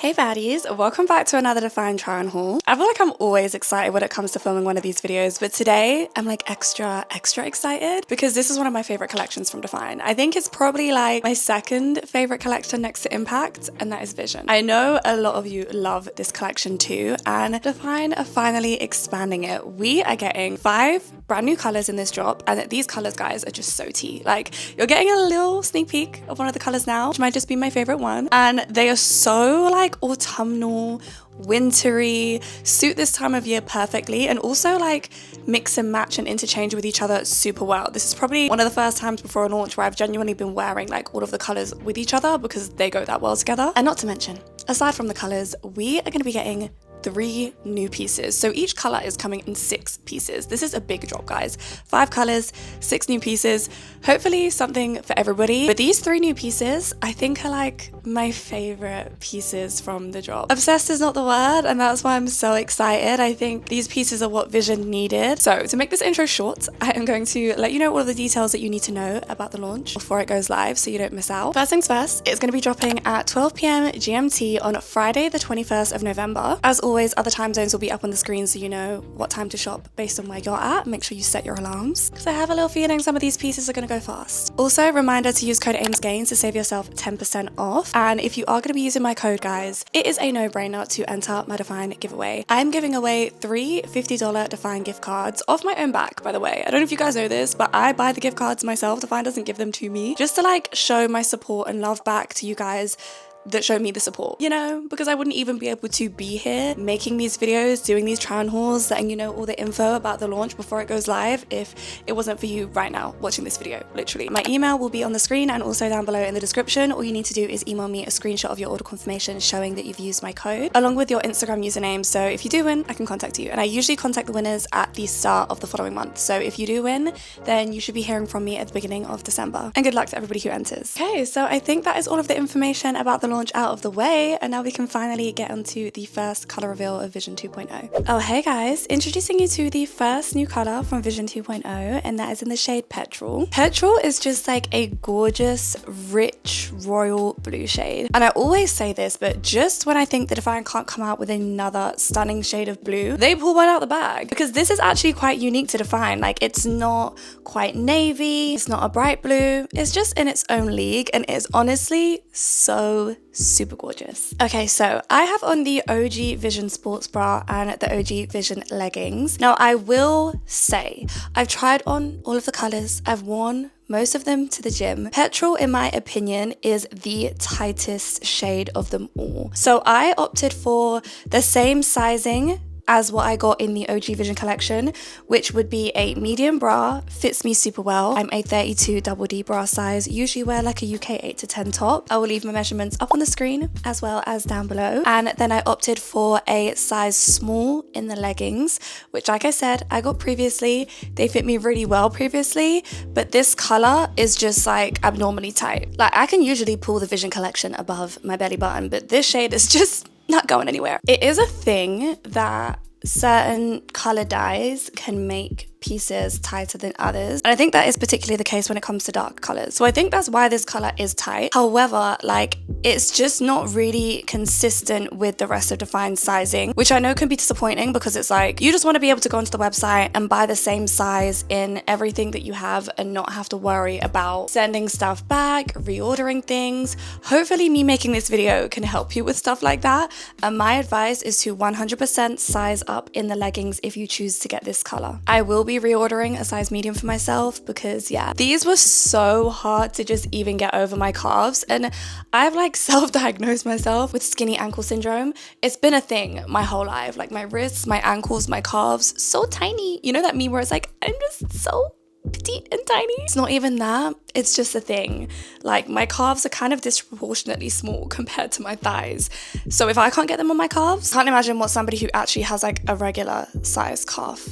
Hey baddies, welcome back to another DFYNE try on haul. I feel like I'm always excited when it comes to filming one of these videos, but today I'm like extra excited because this is one of my favorite collections from DFYNE. I think it's probably like my second favorite collection next to Impact, and that is Vision. I know a lot of you love this collection too, and DFYNE are finally expanding it. We are getting 5 brand new colors in this drop, and these colors, guys, are just so tea. Like, you're getting a little sneak peek of one of the colors now, which might just be my favorite one, and they are so like autumnal, wintry, suit this time of year perfectly, and also like mix and match and interchange with each other super well. This is probably one of the first times before a launch where I've genuinely been wearing like all of the colors with each other because they go that well together. And not to mention, aside from the colors, we are going to be getting 3 new pieces. So each color is coming in 6 pieces. This is a big drop, guys. 5 colors, 6 new pieces, hopefully something for everybody. But these 3 new pieces, I think, are like my favorite pieces from the drop. Obsessed is not the word, and that's why I'm so excited. I think these pieces are what Vision needed. So to make this intro short, I am going to let you know all of the details that you need to know about the launch before it goes live so you don't miss out. First things first, it's going to be dropping at 12 p.m. GMT on Friday the 21st of November. As always, other time zones will be up on the screen so you know what time to shop based on where you're at. Make sure you set your alarms because I have a little feeling some of these pieces are going to go fast. Also, reminder to use code AIMSGAINS to save yourself 10% off. And if you are going to be using my code, guys, it is a no-brainer to enter my DFYNE giveaway. I'm giving away 3 $50 DFYNE gift cards off my own back, by the way. I don't know if you guys know this, but I buy the gift cards myself. DFYNE doesn't give them to me, just to like show my support and love back to you guys that showed me the support, you know, because I wouldn't even be able to be here making these videos, doing these try on hauls, letting you know all the info about the launch before it goes live if it wasn't for you right now watching this video, literally. My email will be on the screen and also down below in the description. All you need to do is email me a screenshot of your order confirmation showing that you've used my code along with your Instagram username. So if you do win, I can contact you, and I usually contact the winners at the start of the following month. So if you do win, then you should be hearing from me at the beginning of December, and good luck to everybody who enters. Okay, so I think that is all of the information about the launch out of the way, and now we can finally get onto the first color reveal of Vision 2.0. Oh, hey guys, introducing you to the first new color from Vision 2.0, and that is in the shade Petrol. Petrol is just like a gorgeous, rich, royal blue shade. And I always say this, but just when I think that DFYNE can't come out with another stunning shade of blue, they pull one out the bag, because this is actually quite unique to DFYNE. Like, it's not quite navy, it's not a bright blue, it's just in its own league, and it's honestly so super gorgeous. Okay, so I have on the OG Vision sports bra and the OG Vision leggings. Now, I will say I've tried on all of the colors. I've worn most of them to the gym. Petrol, in my opinion, is the tightest shade of them all. So I opted for the same sizing as what I got in the OG Vision collection, which would be a medium bra. Fits me super well. I'm a 32 double D bra size, usually wear like a UK 8 to 10 top. I will leave my measurements up on the screen as well as down below. And then I opted for a size small in the leggings, which, like I said, I got previously. They fit me really well previously, but this color is just like abnormally tight. Like, I can usually pull the Vision collection above my belly button, but this shade is just not going anywhere. It is a thing that certain color dyes can make pieces tighter than others, and I think that is particularly the case when it comes to dark colors. So I think that's why this color is tight. However, like, it's just not really consistent with the rest of DFYNE sizing, which I know can be disappointing because it's like you just want to be able to go onto the website and buy the same size in everything that you have and not have to worry about sending stuff back, reordering things. Hopefully me making this video can help you with stuff like that, and my advice is to 100% size up in the leggings if you choose to get this color. I will be reordering a size medium for myself because, yeah, these were so hard to just even get over my calves, and I've like self-diagnosed myself with skinny ankle syndrome. It's been a thing my whole life. Like, my wrists, my ankles, my calves, so tiny. You know that meme where it's like, I'm just so petite and tiny? It's not even that, it's just a thing. Like, my calves are kind of disproportionately small compared to my thighs, so if I can't get them on my calves, I can't imagine what somebody who actually has like a regular size calf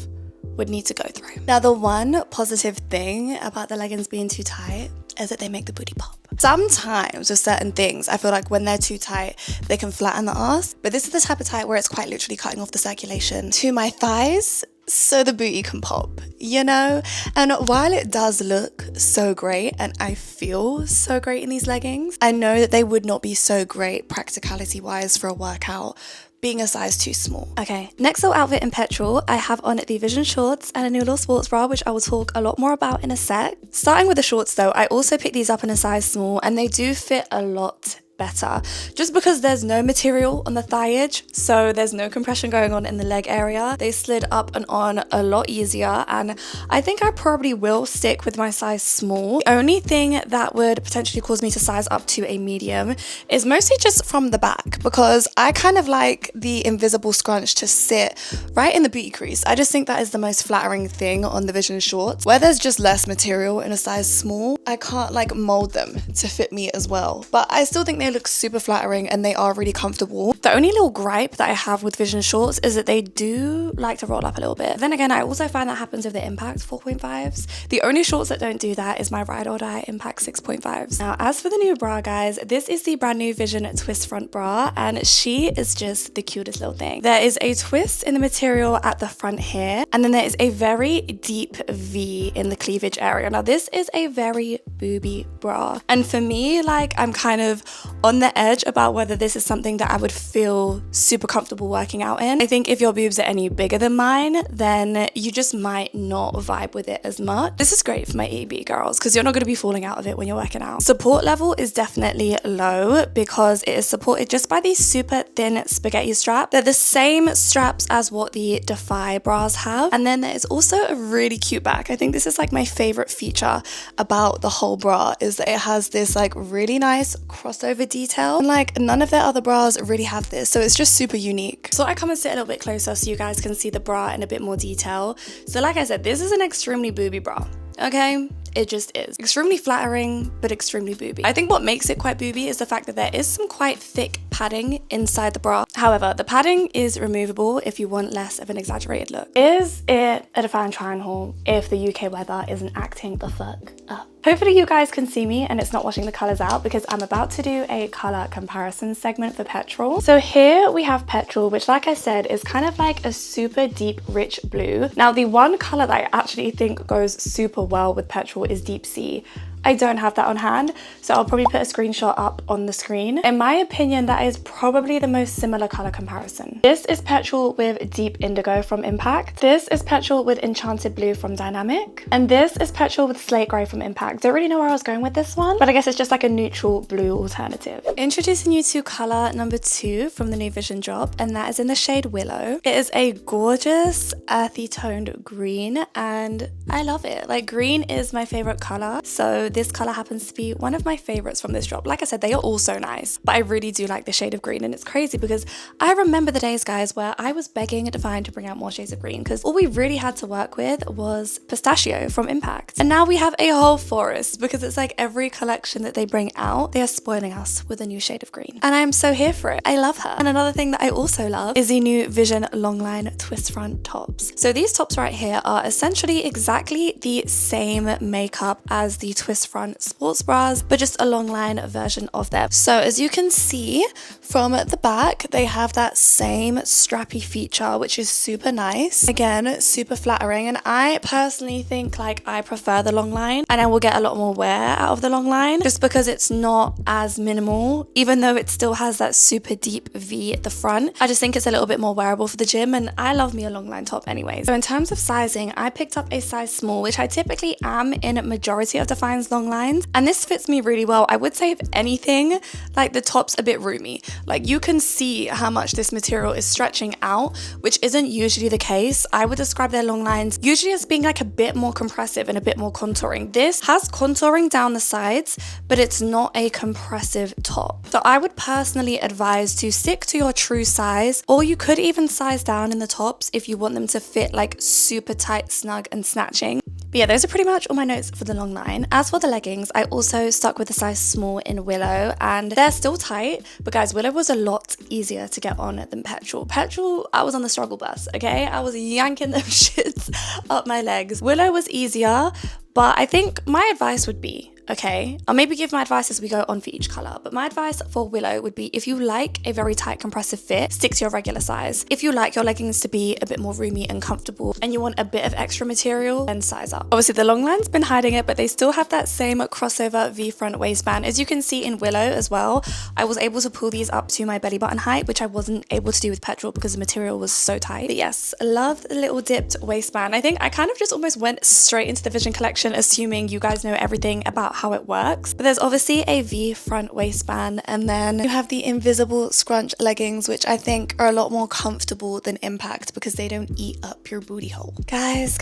would need to go through. Now, the one positive thing about the leggings being too tight is that they make the booty pop. Sometimes with certain things, I feel like when they're too tight, they can flatten the ass. But this is the type of tight where it's quite literally cutting off the circulation to my thighs. so the booty can pop, you know? And while it does look so great and I feel so great in these leggings, I know that they would not be so great practicality wise for a workout, being a size too small. Okay, next little outfit in Petrol, I have on the Vision shorts and a new little sports bra, which I will talk a lot more about in a sec. Starting with the shorts though, I also picked these up in a size small and they do fit a lot better just because there's no material on the thigh edge, so there's no compression going on in the leg area. They slid up and on a lot easier, and I think I probably will stick with my size small. The only thing that would potentially cause me to size up to a medium is mostly just from the back, because I kind of like the invisible scrunch to sit right in the booty crease. I just think that is the most flattering thing on the Vision shorts. Where there's just less material in a size small, I can't like mold them to fit me as well, but I still think they look super flattering and they are really comfortable. The only little gripe that I have with Vision shorts is that they do like to roll up a little bit. Then again, I also find that happens with the Impact 4.5s. The only shorts that don't do that is my Ride or Die Impact 6.5s. Now, as for the new bra, guys, this is the brand new Vision twist front bra, and she is just the cutest little thing. There is a twist in the material at the front here, and then there is a very deep V in the cleavage area. Now, this is a very booby bra, and for me, like, I'm kind of on the edge about whether this is something that I would feel super comfortable working out in. I think if your boobs are any bigger than mine, then you just might not vibe with it as much. This is great for my EB girls because you're not going to be falling out of it when you're working out. Support level is definitely low because it is supported just by these super thin spaghetti straps. They're the same straps as what the Defy bras have. And then there is also a really cute back. I think this is like my favorite feature about the whole bra, is that it has this like really nice crossover detail, and like none of their other bras really have this, so it's just super unique. So I come and sit a little bit closer so you guys can see the bra in a bit more detail. So like I said, this is an extremely booby bra, okay? It just is. Extremely flattering, but extremely booby. I think what makes it quite booby is the fact that there is some quite thick padding inside the bra. However, the padding is removable if you want less of an exaggerated look. Is it a DFYNE try on haul if the UK weather isn't acting the fuck up? Hopefully you guys can see me and it's not washing the colors out, because I'm about to do a color comparison segment for Petrol. So here we have Petrol, which like I said is kind of like a super deep rich blue. Now the one color that I actually think goes super well with Petrol is deep sea. I don't have that on hand, so I'll probably put a screenshot up on the screen. In my opinion, that is probably the most similar color comparison. This is Petrol with Deep Indigo from Impact. This is Petrol with Enchanted Blue from Dynamic. And this is Petrol with Slate Grey from Impact. Don't really know where I was going with this one, but I guess it's just like a neutral blue alternative. Introducing you to color number 2 from the new Vision drop, and that is in the shade Willow. It is a gorgeous earthy toned green, and I love it. Like, green is my favorite color, so this color happens to be one of my favorites from this drop. Like I said, they are all so nice, but I really do like the shade of green, and it's crazy because I remember the days, guys, where I was begging DFYNE to bring out more shades of green because all we really had to work with was Pistachio from Impact. And now we have a whole forest because it's like every collection that they bring out, they are spoiling us with a new shade of green. And I'm so here for it. I love her. And another thing that I also love is the new Vision longline twist front tops. So these tops right here are essentially exactly the same makeup as the twist front sports bras, but just a long line version of them. So as you can see from the back, they have that same strappy feature, which is super nice. Again, super flattering. And I personally think like I prefer the long line, and I will get a lot more wear out of the long line just because it's not as minimal, even though it still has that super deep V at the front. I just think it's a little bit more wearable for the gym, and I love me a long line top anyways. So in terms of sizing, I picked up a size small, which I typically am in a majority of DFYNE's long lines, and this fits me really well. I would say if anything, like the top's a bit roomy. Like you can see how much this material is stretching out, which isn't usually the case. I would describe their long lines usually as being like a bit more compressive and a bit more contouring. This has contouring down the sides, but it's not a compressive top. So I would personally advise to stick to your true size, or you could even size down in the tops if you want them to fit like super tight, snug and snatching. But yeah, those are pretty much all my notes for the long line. As for the leggings, I also stuck with a size small in Willow, and they're still tight, but guys, Willow was a lot easier to get on than Petrol. Petrol, I was on the struggle bus, okay? I was yanking them shits up my legs. Willow was easier, But I think my advice would be, okay, I'll maybe give my advice as we go on for each color, but my advice for Willow would be, if you like a very tight compressive fit, stick to your regular size. If you like your leggings to be a bit more roomy and comfortable and you want a bit of extra material, then size up. Obviously the long line's been hiding it, but they still have that same crossover V-front waistband. As you can see in Willow as well, I was able to pull these up to my belly button height, which I wasn't able to do with Petrol because the material was so tight. But yes, I love the little dipped waistband. I think I kind of just almost went straight into the Vision collection assuming you guys know everything about how it works. But there's obviously a V-front waistband, and then you have the invisible scrunch leggings, which I think are a lot more comfortable than Impact because they don't eat up your booty hole. Guys,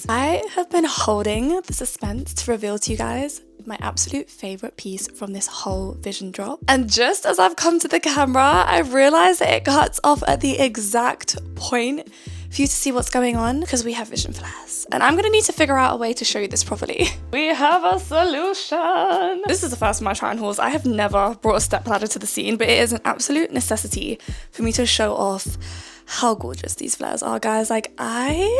I have been holding the suspense to reveal to you guys my absolute favorite piece from this whole Vision drop. And just as I've come to the camera, I've realized that it cuts off at the exact point for you to see what's going on because we have Vision flares. And I'm gonna need to figure out a way to show you this properly. We have a solution. This is the first of my try-on hauls. I have never brought a step ladder to the scene, but it is an absolute necessity for me to show off how gorgeous these flares are, guys. Like, I'm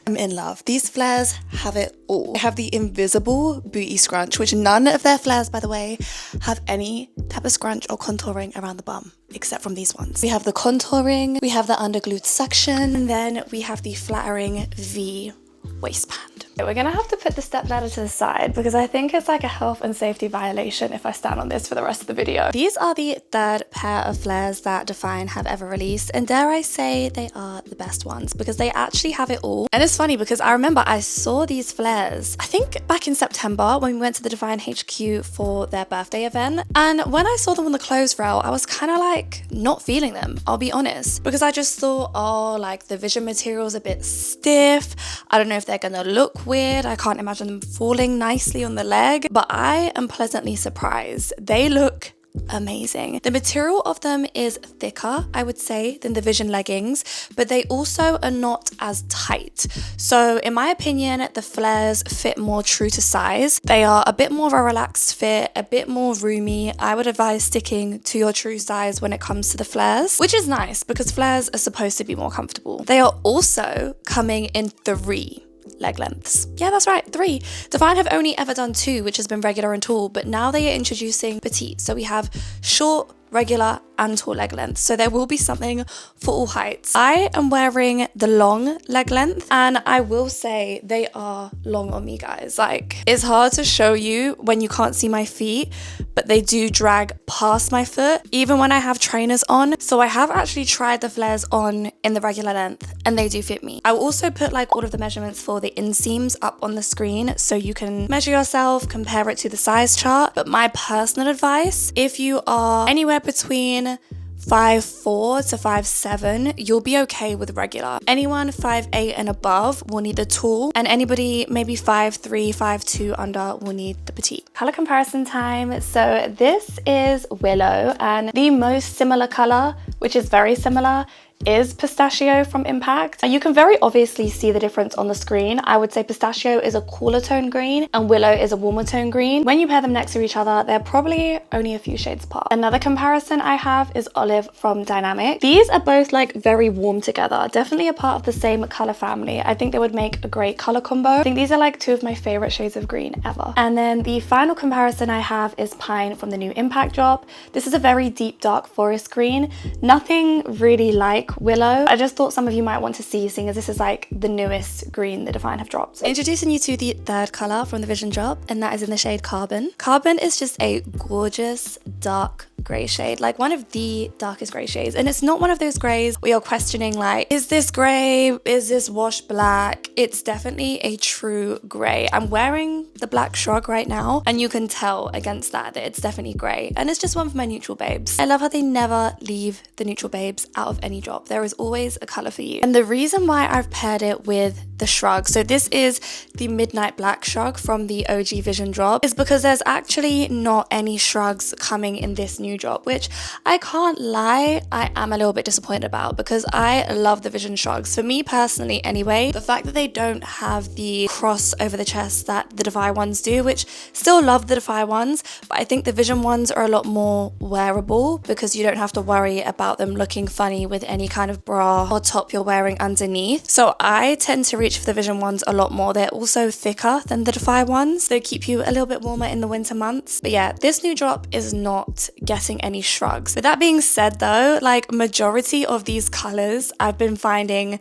in love. These flares have it all. They have the invisible booty scrunch, which none of their flares, by the way, have any type of scrunch or contouring around the bum, except from these ones. We have the contouring, we have the under glute section, and then we have the flattering V waistband. We're gonna have to put the step ladder to the side because I think it's like a health and safety violation if I stand on this for the rest of the video. These are the third pair of flares that DFYNE have ever released, and dare I say they are the best ones because they actually have it all. And it's funny because I remember I saw these flares, I think back in September when we went to the DFYNE HQ for their birthday event, and when I saw them on the clothes rail, I was kind of like not feeling them, I'll be honest, because I just thought, oh, like the Vision material's a bit stiff, I don't know if they're gonna look weird, I can't imagine them falling nicely on the leg, but I am pleasantly surprised. They look amazing. The material of them is thicker, I would say, than the Vision leggings, but they also are not as tight. So in my opinion, the flares fit more true to size. They are a bit more of a relaxed fit, a bit more roomy. I would advise sticking to your true size when it comes to the flares, which is nice because flares are supposed to be more comfortable. They are also coming in 3 leg lengths. Yeah, that's right, 3. DFYNE have only ever done 2, which has been regular and tall, but now they are introducing petite. So we have short, regular and tall leg length, so there will be something for all heights. I am wearing the long leg length, and I will say they are long on me, guys. Like, it's hard to show you when you can't see my feet, but they do drag past my foot even when I have trainers on. So I have actually tried the flares on in the regular length and they do fit me. I will also put like all of the measurements for the inseams up on the screen so you can measure yourself, compare it to the size chart. But my personal advice, if you are anywhere between 5'4" to 5'7", you'll be okay with regular. Anyone 5'8" and above will need the tall, and anybody maybe 5'3", 5'2" under will need the petite. Color comparison time. So this is Willow, and the most similar color, which is very similar, is Pistachio from Impact. You can very obviously see the difference on the screen. I would say Pistachio is a cooler tone green and Willow is a warmer tone green. When you pair them next to each other, they're probably only a few shades apart. Another comparison I have is Olive from Dynamic. These are both like very warm together, definitely a part of the same color family. I think they would make a great color combo. I think these are like 2 of my favorite shades of green ever. And then the final comparison I have is Pine from the new Impact drop. This is a very deep dark forest green. Nothing really like Willow. I just thought some of you might want to see, seeing as this is like the newest green that DFYNE have dropped. Introducing you to the third color from the Vision drop, and that is in the shade Carbon. Carbon is just a gorgeous dark gray shade, like one of the darkest gray shades, and it's not one of those grays where you're questioning like, is this gray, is this wash black? It's definitely a true gray. I'm wearing the black shrug right now and you can tell against that it's definitely gray, and it's just one for my neutral babes. I love how they never leave the neutral babes out of any drop. There is always a color for you. And the reason why I've paired it with the shrug, so this is the Midnight Black shrug from the OG Vision drop, is because there's actually not any shrugs coming in this new drop, which I can't lie, I am a little bit disappointed about because I love the Vision shrugs. For me personally anyway, the fact that they don't have the cross over the chest that the DFYNE ones do, which still love the DFYNE ones, but I think the Vision ones are a lot more wearable because you don't have to worry about them looking funny with any any kind of bra or top you're wearing underneath. So I tend to reach for the Vision ones a lot more. They're also thicker than the Defy ones. They keep you a little bit warmer in the winter months. But yeah, this new drop is not getting any shrugs. With that being said though, like majority of these colors I've been finding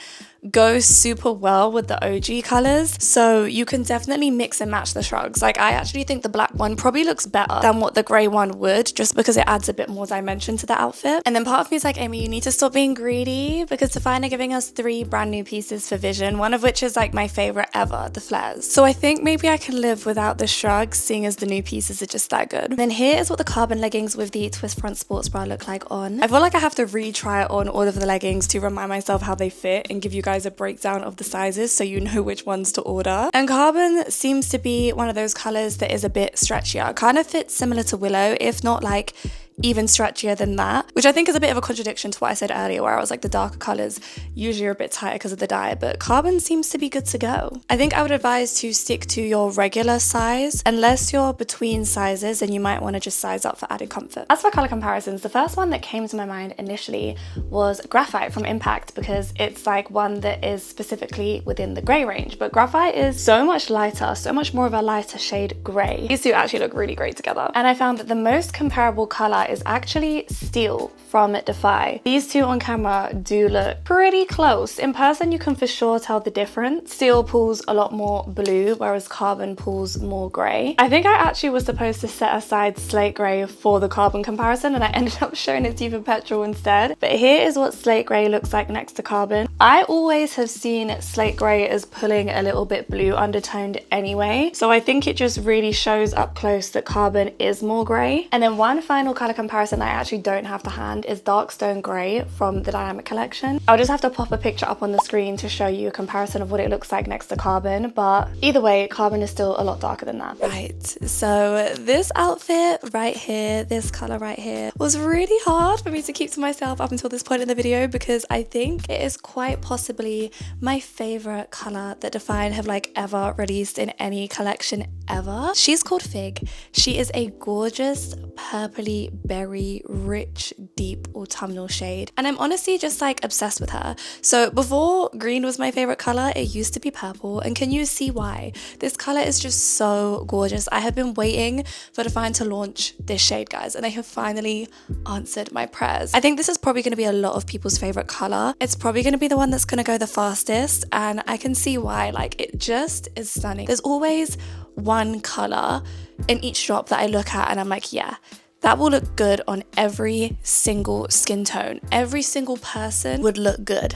go super well with the OG colors, so you can definitely mix and match the shrugs. Like I actually think the black one probably looks better than what the grey one would, just because it adds a bit more dimension to the outfit. And then part of me is like, Amy, you need to stop being greedy, because DFYNE are giving us 3 brand new pieces for Vision, one of which is like my favorite ever, the flares. So I think maybe I can live without the shrugs, seeing as the new pieces are just that good. And then here is what the carbon leggings with the twist front sports bra look like on. I feel like I have to retry on all of the leggings to remind myself how they fit and give you guys a breakdown of the sizes so you know which ones to order. And carbon seems to be one of those colors that is a bit stretchier. It kind of fits similar to Willow, if not like even stretchier than that, which I think is a bit of a contradiction to what I said earlier, where I was like the darker colors usually are a bit tighter because of the dye, but carbon seems to be good to go. I think I would advise to stick to your regular size. Unless you're between sizes, then you might want to just size up for added comfort. As for color comparisons, the first one that came to my mind initially was Graphite from Impact, because it's like one that is specifically within the gray range, but Graphite is so much lighter, so much more of a lighter shade gray. These two actually look really great together. And I found that the most comparable color is actually Steel from DFYNE. These two on camera do look pretty close. In person, you can for sure tell the difference. Steel pulls a lot more blue, whereas Carbon pulls more gray. I think I actually was supposed to set aside Slate Gray for the Carbon comparison, and I ended up showing it to you for Petrol instead. But here is what Slate Gray looks like next to Carbon. I always have seen Slate Gray as pulling a little bit blue undertoned anyway, so I think it just really shows up close that Carbon is more gray. And then one final color comparison that I actually don't have to hand is Dark Stone Grey from the Dynamic collection. I'll just have to pop a picture up on the screen to show you a comparison of what it looks like next to Carbon, but either way, Carbon is still a lot darker than that. Right, so this outfit right here, this color right here, was really hard for me to keep to myself up until this point in the video, because I think it is quite possibly my favorite color that DFYNE have like ever released in any collection ever. She's called Fig. She is a gorgeous purpley berry rich deep autumnal shade, and I'm honestly just like obsessed with her. So before green was my favorite color, it used to be purple, and can you see why? This color is just so gorgeous. I have been waiting for DFYNE to launch this shade, guys, and they have finally answered my prayers. I think this is probably going to be a lot of people's favorite color. It's probably going to be the one that's going to go the fastest, and I can see why. Like, it just is stunning. There's always one color in each drop that I look at and I'm like, yeah, that will look good on every single skin tone. Every single person would look good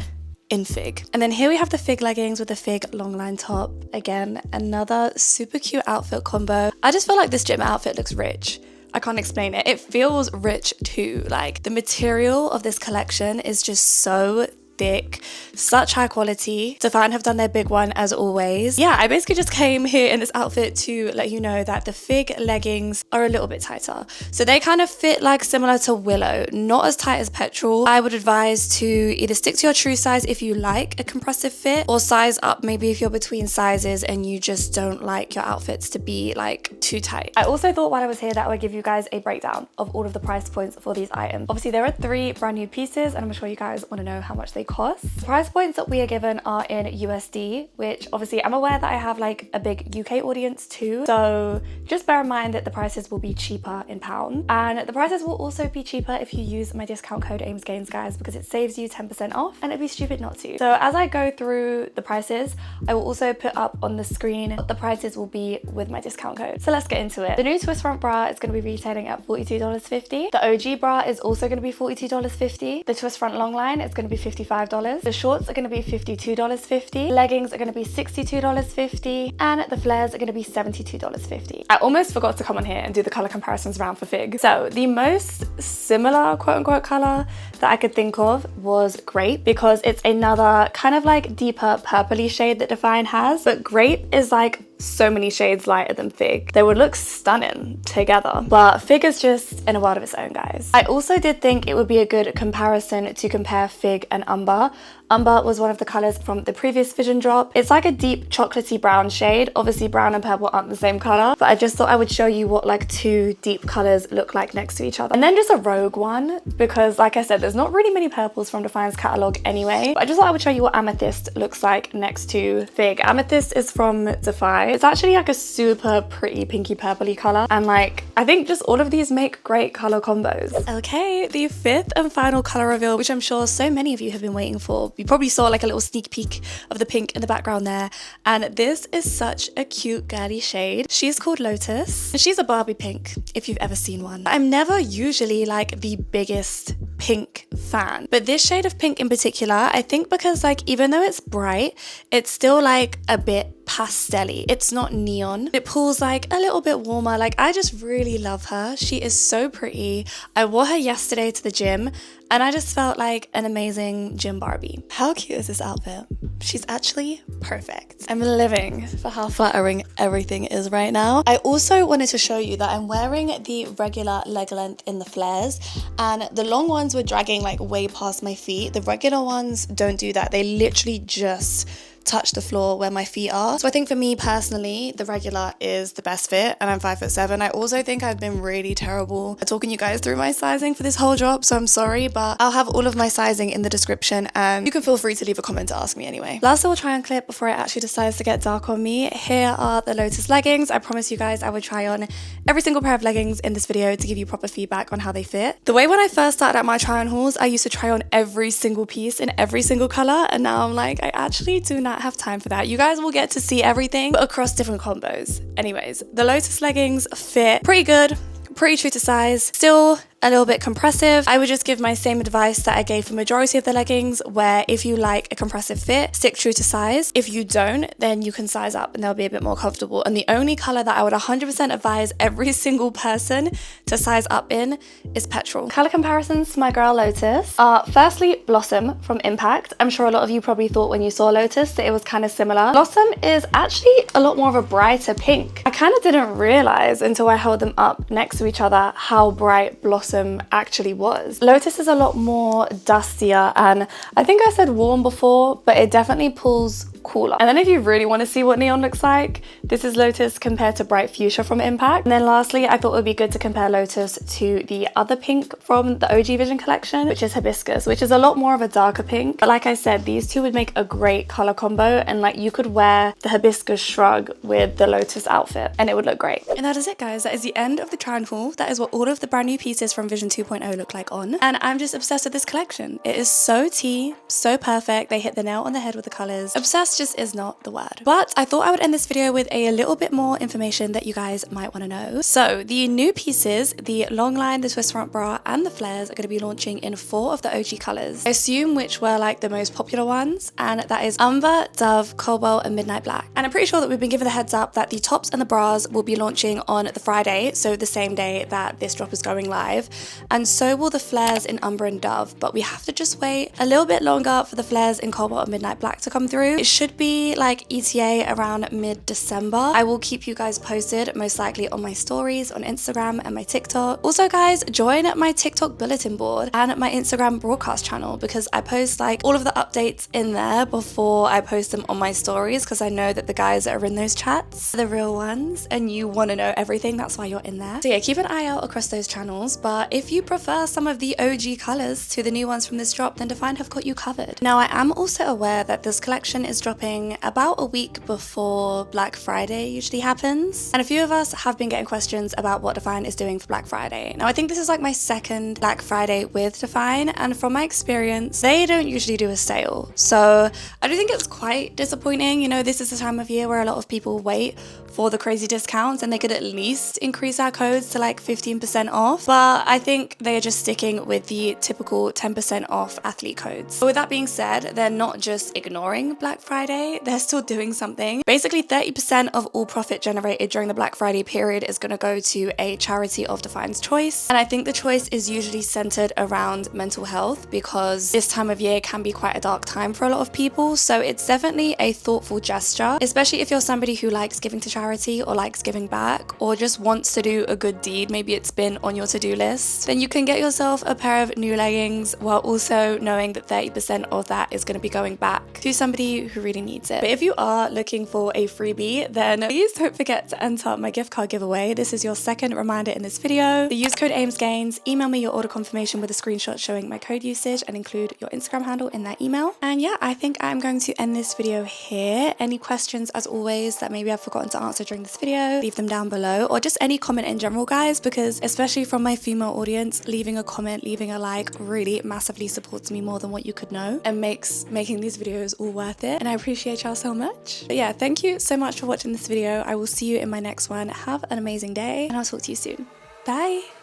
in Fig. And then here we have the Fig leggings with the Fig longline top. Again, another super cute outfit combo. I just feel like this gym outfit looks rich. I can't explain it. It feels rich too. Like, the material of this collection is just so thick, such high quality. DFYNE have done their big one as always. Yeah, I basically just came here in this outfit to let you know that the Fig leggings are a little bit tighter. So they kind of fit like similar to Willow, not as tight as Petrol. I would advise to either stick to your true size if you like a compressive fit, or size up maybe if you're between sizes and you just don't like your outfits to be like too tight. I also thought while I was here that I would give you guys a breakdown of all of the price points for these items. Obviously there are 3 brand new pieces, and I'm sure you guys want to know how much they cost. The price points that we are given are in USD, which obviously I'm aware that I have like a big UK audience too, so just bear in mind that the prices will be cheaper in pounds, and the prices will also be cheaper if you use my discount code AIMSGAINS, guys, because it saves you 10% off, and it'd be stupid not to. So as I go through the prices, I will also put up on the screen what the prices will be with my discount code. So let's get into it. The new twist front bra is going to be retailing at $42.50. The OG bra is also going to be $42.50. The twist front long line is going to be $55. The shorts are going to be $52.50. Leggings are going to be $62.50. And the flares are going to be $72.50. I almost forgot to come on here and do the color comparisons round for Fig. So the most similar quote unquote color that I could think of was Grape, because it's another kind of like deeper purpley shade that DFYNE has. But Grape is like so many shades lighter than Fig, they would look stunning together. But Fig is just in a world of its own, guys. I also did think it would be a good comparison to compare Fig and Umber. Umber was one of the colors from the previous Vision drop. It's like a deep chocolatey brown shade. Obviously brown and purple aren't the same color, but I just thought I would show you what like two deep colors look like next to each other. And then just a rogue one, because like I said, there's not really many purples from DFYNE's catalog anyway, but I just thought I would show you what Amethyst looks like next to Fig. Amethyst is from DFYNE. It's actually like a super pretty pinky purpley color, and like I think just all of these make great color combos. Okay, the fifth and final color reveal, which I'm sure so many of you have been waiting for. You probably saw like a little sneak peek of the pink in the background there, and this is such a cute girly shade. She's called Lotus, and she's a Barbie pink if you've ever seen one. I'm never usually like the biggest pink fan, but this shade of pink in particular, I think because like even though it's bright, it's still like a bit pastel-y. It's not neon. It pulls like a little bit warmer. Like I just really love her. She is so pretty. I wore her yesterday to the gym and I just felt like an amazing gym Barbie. How cute is this outfit? She's actually perfect. I'm living for how flattering everything is right now. I also wanted to show you that I'm wearing the regular leg length in the flares, and the long ones were dragging like way past my feet. The regular ones don't do that. They literally just touch the floor where my feet are. So I think for me personally, the regular is the best fit, and I'm 5'7". I also think I've been really terrible at talking you guys through my sizing for this whole drop, so I'm sorry, but I'll have all of my sizing in the description and you can feel free to leave a comment to ask me anyway. Last little try on clip before it actually decides to get dark on me. Here are the Lotus leggings. I promised you guys I would try on every single pair of leggings in this video to give you proper feedback on how they fit. The way when I first started at my try on hauls, I used to try on every single piece in every single color, and now I'm like, I actually do not have time for that. You guys will get to see everything across different combos. Anyways, the Lotus leggings fit pretty good, pretty true to size, still a little bit compressive. I would just give my same advice that I gave for majority of the leggings, where if you like a compressive fit, stick true to size. If you don't, then you can size up and they'll be a bit more comfortable. And the only color that I would 100% advise every single person to size up in is Petrol. Color comparisons to my girl Lotus are firstly Blossom from Impact. I'm sure a lot of you probably thought when you saw Lotus that it was kind of similar. Blossom is actually a lot more of a brighter pink. I kind of didn't realize until I held them up next to each other how bright Blossom actually was. Lotus is a lot more dustier, and I think I said warm before, but it definitely pulls cooler. And then if you really want to see what neon looks like, this is Lotus compared to bright fuchsia from Impact. And then lastly, I thought it would be good to compare Lotus to the other pink from the OG Vision collection, which is Hibiscus, which is a lot more of a darker pink. But like I said, these two would make a great color combo, and like you could wear the Hibiscus shrug with the Lotus outfit and it would look great. And that is it, guys. That is the end of the try on haul. That is what all of the brand new pieces from Vision 2.0 look like on. And I'm just obsessed with this collection. It is so tea, so perfect. They hit the nail on the head with the colors. Obsessed just is not the word. But I thought I would end this video with a little bit more information that you guys might want to know. So the new pieces, the long line, the twist front bra, and the flares are going to be launching in 4 of the OG colors. I assume which were like the most popular ones, and that is Umber, Dove, Cobalt, and Midnight Black. And I'm pretty sure that we've been given the heads up that the tops and the bras will be launching on the Friday, so the same day that this drop is going live. And so will the flares in Umber and Dove, but we have to just wait a little bit longer for the flares in Cobalt and Midnight Black to come through. It should be like ETA around mid-December. I will keep you guys posted, most likely on my stories on Instagram and my TikTok. Also guys, join my TikTok bulletin board and my Instagram broadcast channel, because I post like all of the updates in there before I post them on my stories, because I know that the guys that are in those chats are the real ones and you want to know everything. That's why you're in there. So yeah, keep an eye out across those channels. But if you prefer some of the OG colors to the new ones from this drop, then DFYNE have got you covered. Now I am also aware that this collection is dropping about a week before Black Friday usually happens, and a few of us have been getting questions about what DFYNE is doing for Black Friday. Now I think this is like my second Black Friday with DFYNE, and from my experience they don't usually do a sale, so I do think it's quite disappointing. You know, this is the time of year where a lot of people wait for the crazy discounts and they could at least increase our codes to like 15% off. But I think they are just sticking with the typical 10% off athlete codes. But with that being said, they're not just ignoring Black Friday, they're still doing something. Basically 30% of all profit generated during the Black Friday period is going to go to a charity of DFYNE's choice. And I think the choice is usually centered around mental health because this time of year can be quite a dark time for a lot of people. So it's definitely a thoughtful gesture, especially if you're somebody who likes giving to charity or likes giving back or just wants to do a good deed. Maybe it's been on your to-do list. Then you can get yourself a pair of new leggings while also knowing that 30% of that is going to be going back to somebody who really needs it. But if you are looking for a freebie, then please don't forget to enter my gift card giveaway. This is your second reminder in this video. The use code AIMSGAINS, email me your order confirmation with a screenshot showing my code usage and include your Instagram handle in that email. And yeah, I think I'm going to end this video here. Any questions as always that maybe I've forgotten to answer during this video, leave them down below, or just any comment in general, guys, because especially from my female audience, leaving a comment, leaving a like really massively supports me more than what you could know and makes making these videos all worth it. And I appreciate y'all so much. But yeah, thank you so much for watching this video. I will see you in my next one. Have an amazing day and I'll talk to you soon. Bye.